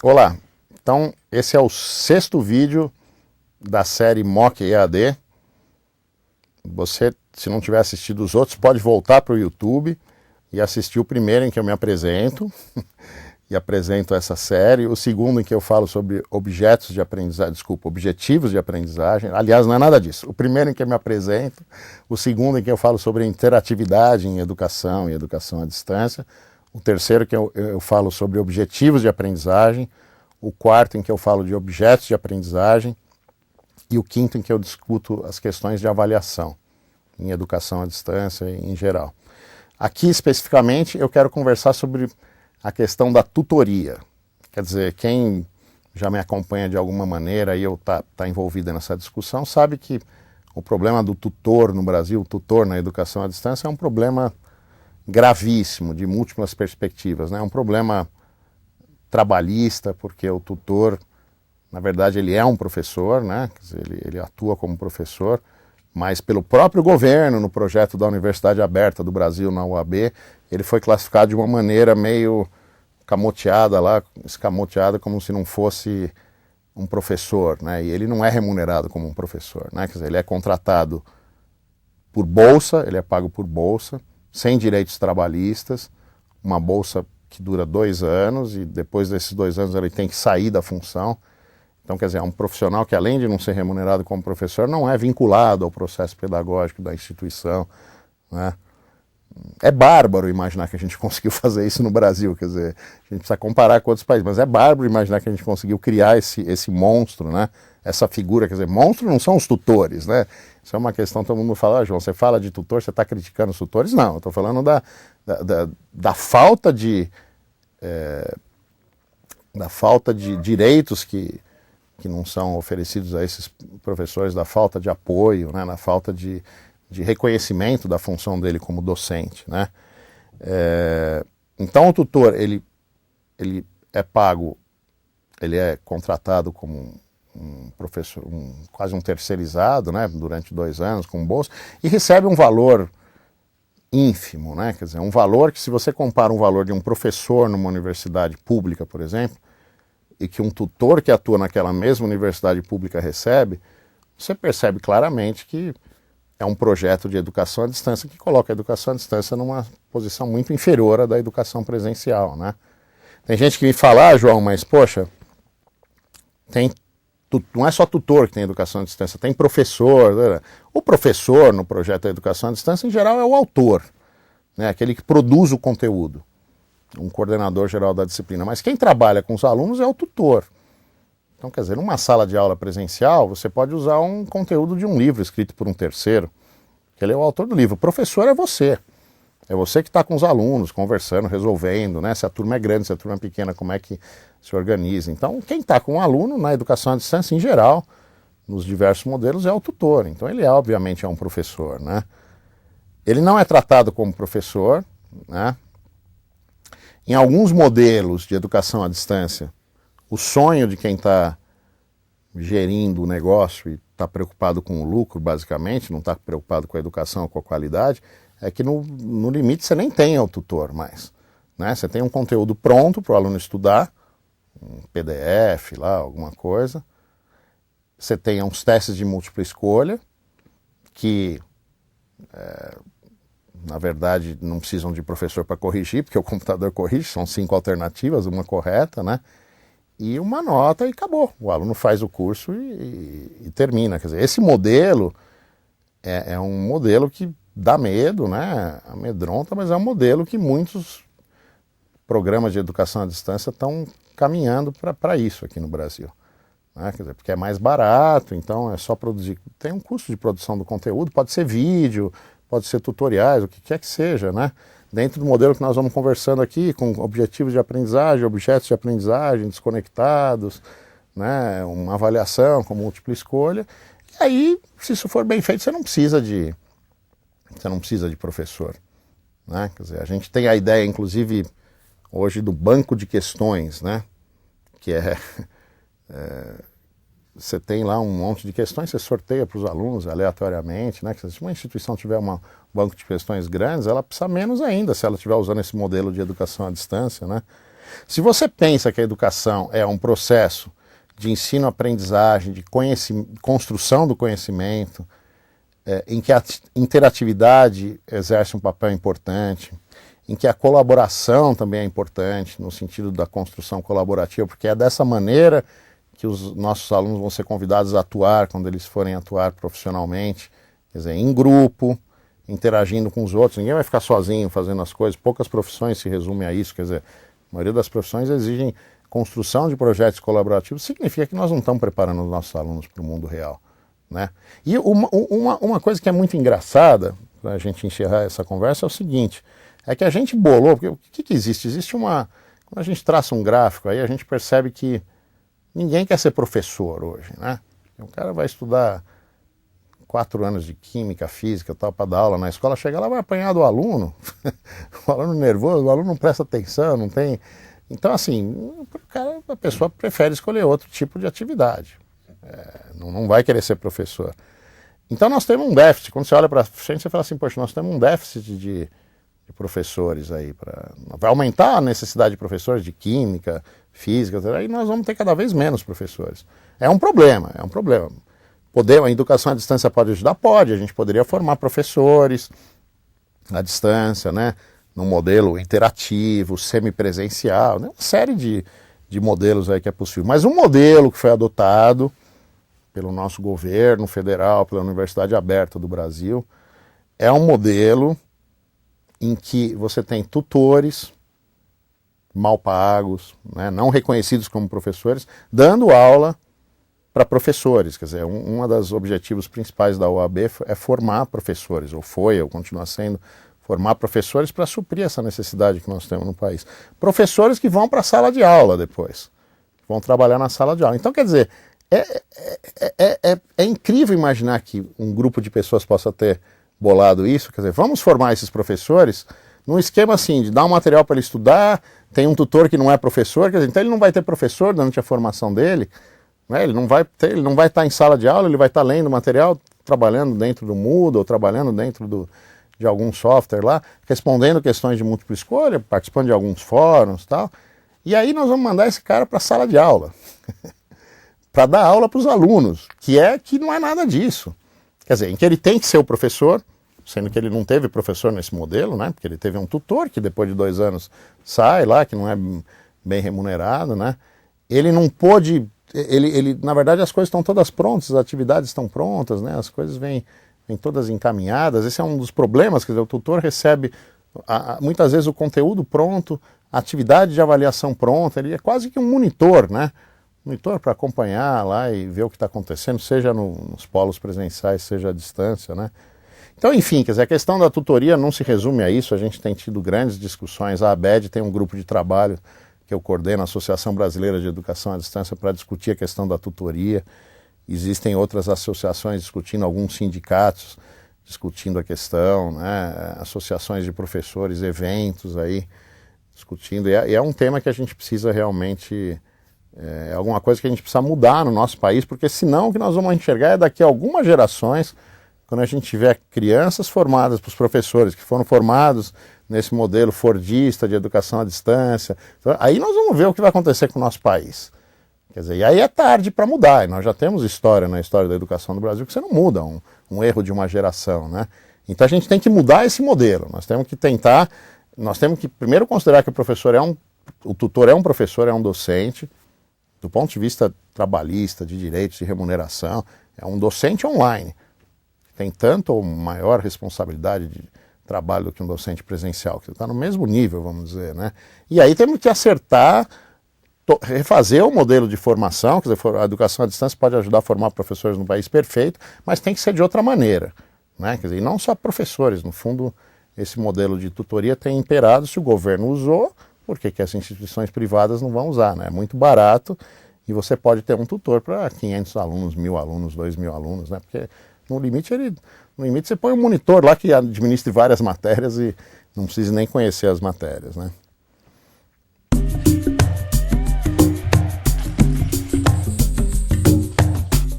Olá, então esse é o 6º vídeo da série Mock EAD. Você, se não tiver assistido os outros, pode voltar para o YouTube e assistir o primeiro em que eu me apresento e apresento essa série, o segundo em que eu falo sobre objetivos de aprendizagem. Aliás, não é nada disso. O primeiro em que eu me apresento, o segundo em que eu falo sobre interatividade em educação e educação à distância, o terceiro que eu falo sobre objetivos de aprendizagem, o quarto em que eu falo de objetos de aprendizagem e o quinto em que eu discuto as questões de avaliação em educação à distância e em geral. Aqui, especificamente, eu quero conversar sobre a questão da tutoria. Quer dizer, quem já me acompanha de alguma maneira e eu tá envolvido nessa discussão, sabe que o problema do tutor no Brasil, o tutor na educação à distância, é um problema gravíssimo, de múltiplas perspectivas, né? É um problema trabalhista, porque o tutor, na verdade, ele é um professor, né? Quer dizer, ele atua como professor, mas pelo próprio governo, no projeto da Universidade Aberta do Brasil, na UAB, ele foi classificado de uma maneira meio escamoteada, como se não fosse um professor, né? E ele não é remunerado como um professor, né? Quer dizer, ele é contratado por bolsa, ele é pago por bolsa, sem direitos trabalhistas, uma bolsa que dura 2 anos e depois desses 2 anos ele tem que sair da função. Então, quer dizer, é um profissional que, além de não ser remunerado como professor, não é vinculado ao processo pedagógico da instituição, né? É bárbaro imaginar que a gente conseguiu fazer isso no Brasil, quer dizer, a gente precisa comparar com outros países, mas é bárbaro imaginar que a gente conseguiu criar esse monstro, né? Essa figura, quer dizer, monstro não são os tutores, né? Isso é uma questão, todo mundo fala, João, você fala de tutor, você está criticando os tutores? Não, eu estou falando da falta de direitos que não são oferecidos a esses professores, da falta de apoio, né? Na falta de reconhecimento da função dele como docente, né? Então o tutor, ele é pago, ele é contratado como um professor, quase um terceirizado, né? Durante 2 anos, com bolsa, e recebe um valor ínfimo, né? Quer dizer, um valor que, se você compara um valor de um professor numa universidade pública, por exemplo, e que um tutor que atua naquela mesma universidade pública recebe, você percebe claramente que é um projeto de educação à distância que coloca a educação à distância numa posição muito inferior à da educação presencial, né? Tem gente que me fala, João, mas poxa, não é só tutor que tem educação à distância, tem professor, né? O professor no projeto da educação à distância, em geral, é o autor, né? Aquele que produz o conteúdo, um coordenador geral da disciplina. Mas quem trabalha com os alunos é o tutor. Então, quer dizer, numa sala de aula presencial, você pode usar um conteúdo de um livro escrito por um terceiro, que ele é o autor do livro. O professor é você. É você que está com os alunos, conversando, resolvendo, né? Se a turma é grande, se a turma é pequena, como é que se organiza. Então, quem está com o aluno na educação à distância, em geral, nos diversos modelos, é o tutor. Então, ele obviamente é um professor, né? Ele não é tratado como professor, né? Em alguns modelos de educação à distância, o sonho de quem está gerindo o negócio e está preocupado com o lucro, basicamente, não está preocupado com a educação ou com a qualidade, é que no limite você nem tenha o tutor mais, né? Você tem um conteúdo pronto para o aluno estudar, um PDF lá, alguma coisa. Você tem uns testes de múltipla escolha, que na verdade não precisam de professor para corrigir, porque o computador corrige, são 5 alternativas, uma correta, né? E uma nota e acabou. O aluno faz o curso e termina. Quer dizer, esse modelo é um modelo que dá medo, né? Amedronta, mas é um modelo que muitos programas de educação à distância estão caminhando para isso aqui no Brasil, né? Quer dizer, porque é mais barato, então é só produzir. Tem um custo de produção do conteúdo, pode ser vídeo, pode ser tutoriais, o que quer que seja, né? Dentro do modelo que nós vamos conversando aqui, com objetivos de aprendizagem, objetos de aprendizagem desconectados, né? Uma avaliação com múltipla escolha. E aí, se isso for bem feito, você não precisa de professor, né? Quer dizer, a gente tem a ideia, inclusive, hoje do banco de questões, né? Que você tem lá um monte de questões, você sorteia para os alunos aleatoriamente, né? Se uma instituição tiver um banco de questões grandes, ela precisa menos ainda se ela estiver usando esse modelo de educação à distância, né? Se você pensa que a educação é um processo de ensino-aprendizagem, de construção do conhecimento, em que a interatividade exerce um papel importante, em que a colaboração também é importante, no sentido da construção colaborativa, porque é dessa maneira que os nossos alunos vão ser convidados a atuar quando eles forem atuar profissionalmente, quer dizer, em grupo, interagindo com os outros. Ninguém vai ficar sozinho fazendo as coisas, poucas profissões se resumem a isso, quer dizer, a maioria das profissões exigem construção de projetos colaborativos, significa que nós não estamos preparando os nossos alunos para o mundo real, né? E uma coisa que é muito engraçada, para a gente encerrar essa conversa, é o seguinte, é que a gente bolou, porque o que existe? Existe uma... Quando a gente traça um gráfico aí, a gente percebe que ninguém quer ser professor hoje, né? O cara vai estudar 4 anos de química, física, tal, para dar aula na escola, chega lá, vai apanhar do aluno, o aluno nervoso, o aluno não presta atenção, não tem... Então, assim, a pessoa prefere escolher outro tipo de atividade, não vai querer ser professor. Então nós temos um déficit, quando você olha para frente, você fala assim, poxa, nós temos um déficit de professores aí, vai aumentar a necessidade de professores de química, física, aí nós vamos ter cada vez menos professores. É um problema. A educação à distância pode ajudar? Pode, a gente poderia formar professores à distância, né, num modelo interativo, semipresencial, né, uma série de modelos aí que é possível. Mas um modelo que foi adotado pelo nosso governo federal, pela Universidade Aberta do Brasil, é um modelo em que você tem tutores mal pagos, né, não reconhecidos como professores, dando aula para professores. Quer dizer, um dos objetivos principais da OAB é formar professores, ou continua sendo, formar professores para suprir essa necessidade que nós temos no país. Professores que vão para a sala de aula depois, vão trabalhar na sala de aula. Então, quer dizer, é incrível imaginar que um grupo de pessoas possa ter bolado isso, quer dizer, vamos formar esses professores num esquema assim, de dar um material para ele estudar, tem um tutor que não é professor, quer dizer, então ele não vai ter professor durante a formação dele, né? Ele não vai estar em sala de aula, ele vai estar lendo material, trabalhando dentro do Moodle, ou trabalhando dentro de algum software lá, respondendo questões de múltipla escolha, participando de alguns fóruns e tal, e aí nós vamos mandar esse cara para a sala de aula, para dar aula para os alunos, que não é nada disso. Quer dizer, em que ele tem que ser o professor, sendo que ele não teve professor nesse modelo, né? Porque ele teve um tutor que depois de 2 anos sai lá, que não é bem remunerado, né? Ele não pôde, na verdade as coisas estão todas prontas, as atividades estão prontas, né? As coisas vêm todas encaminhadas. Esse é um dos problemas, quer dizer, o tutor recebe muitas vezes o conteúdo pronto, a atividade de avaliação pronta, ele é quase que um monitor, né? Monitor para acompanhar lá e ver o que está acontecendo, seja nos polos presenciais, seja à distância, né? Então, enfim, quer dizer, a questão da tutoria não se resume a isso, a gente tem tido grandes discussões, a ABED tem um grupo de trabalho que eu coordeno, a Associação Brasileira de Educação à Distância, para discutir a questão da tutoria, existem outras associações discutindo, alguns sindicatos discutindo a questão, né? Associações de professores, eventos aí, discutindo, e é um tema que a gente precisa realmente... É alguma coisa que a gente precisa mudar no nosso país, porque senão o que nós vamos enxergar é daqui a algumas gerações, quando a gente tiver crianças formadas para os professores, que foram formados nesse modelo fordista de educação à distância, então, aí nós vamos ver o que vai acontecer com o nosso país. Quer dizer, e aí é tarde para mudar, e nós já temos história na história da educação do Brasil que você não muda um erro de uma geração, né? Então a gente tem que mudar esse modelo, nós temos que primeiro considerar que o tutor é um professor, é um docente, do ponto de vista trabalhista, de direitos, de remuneração, é um docente online. Tem tanto ou maior responsabilidade de trabalho do que um docente presencial, que está no mesmo nível, vamos dizer, né? E aí temos que acertar, refazer o modelo de formação, quer dizer, a educação à distância pode ajudar a formar professores no país perfeito, mas tem que ser de outra maneira, né? Quer dizer, e não só professores, no fundo, esse modelo de tutoria tem imperado, se o governo usou, por que as instituições privadas não vão usar, né? É muito barato e você pode ter um tutor para 500 alunos, 1.000 alunos, 2.000 alunos, né? Porque no limite você põe um monitor lá que administre várias matérias e não precisa nem conhecer as matérias, né?